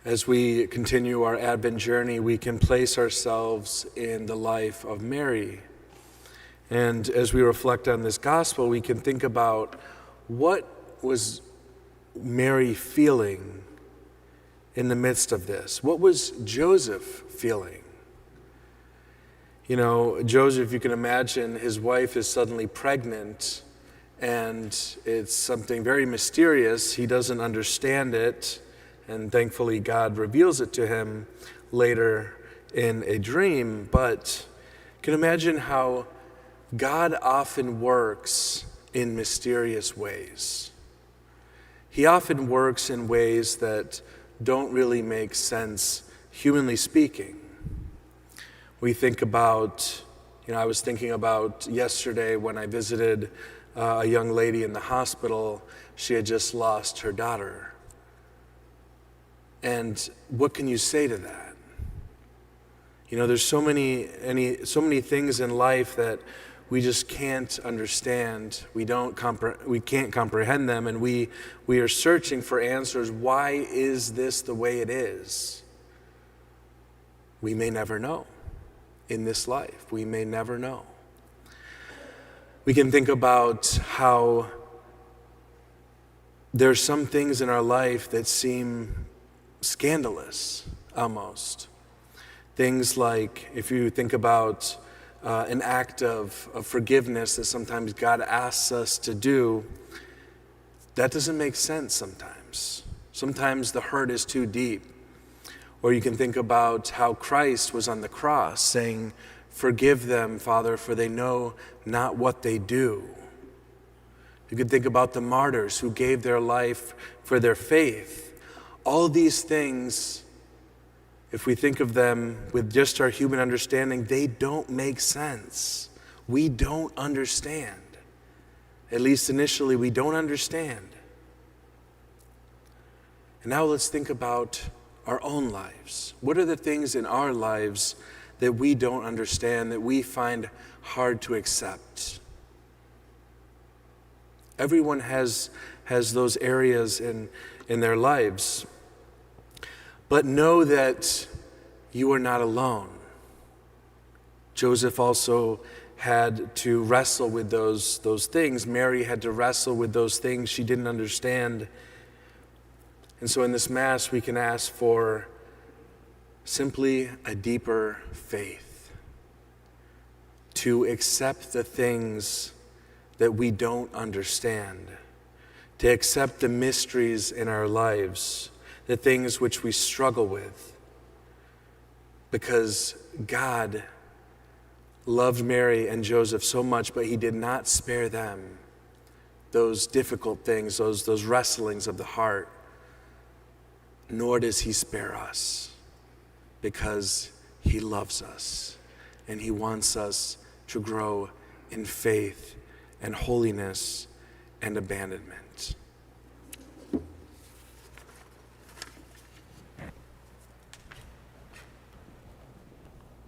As we continue our Advent journey, we can place ourselves in the life of Mary. And as we reflect on this gospel, we can think about what was Mary feeling in the midst of this? What was Joseph feeling? You know, Joseph, you can imagine, his wife is suddenly pregnant, and it's something very mysterious. He doesn't understand it. And thankfully, God reveals it to him later in a dream. But you can imagine how God often works in mysterious ways. He often works in ways that don't really make sense, humanly speaking. We think about, I was thinking about yesterday when I visited a young lady in the hospital. She had just lost her daughter. And what can you say to that? There's so many things in life that we just can't understand. We can't comprehend them, and we are searching for answers. Why is this the way it is? We may never know in this life. We may never know. We can think about how there's some things in our life that seem scandalous, almost. Things like, if you think about an act of forgiveness that sometimes God asks us to do, that doesn't make sense sometimes. Sometimes the hurt is too deep. Or you can think about how Christ was on the cross saying, "Forgive them, Father, for they know not what they do." You could think about the martyrs who gave their life for their faith. All these things, if we think of them with just our human understanding, they don't make sense. We don't understand. At least initially, we don't understand. And now let's think about our own lives. What are the things in our lives that we don't understand, that we find hard to accept? Everyone has those areas in their lives. But know that you are not alone. Joseph also had to wrestle with those things. Mary had to wrestle with those things she didn't understand. And so in this Mass, we can ask for simply a deeper faith, to accept the things that we don't understand, to accept the mysteries in our lives, the things which we struggle with, because God loved Mary and Joseph so much, but he did not spare them those difficult things, those wrestlings of the heart, nor does he spare us, because he loves us and he wants us to grow in faith and holiness and abandonment.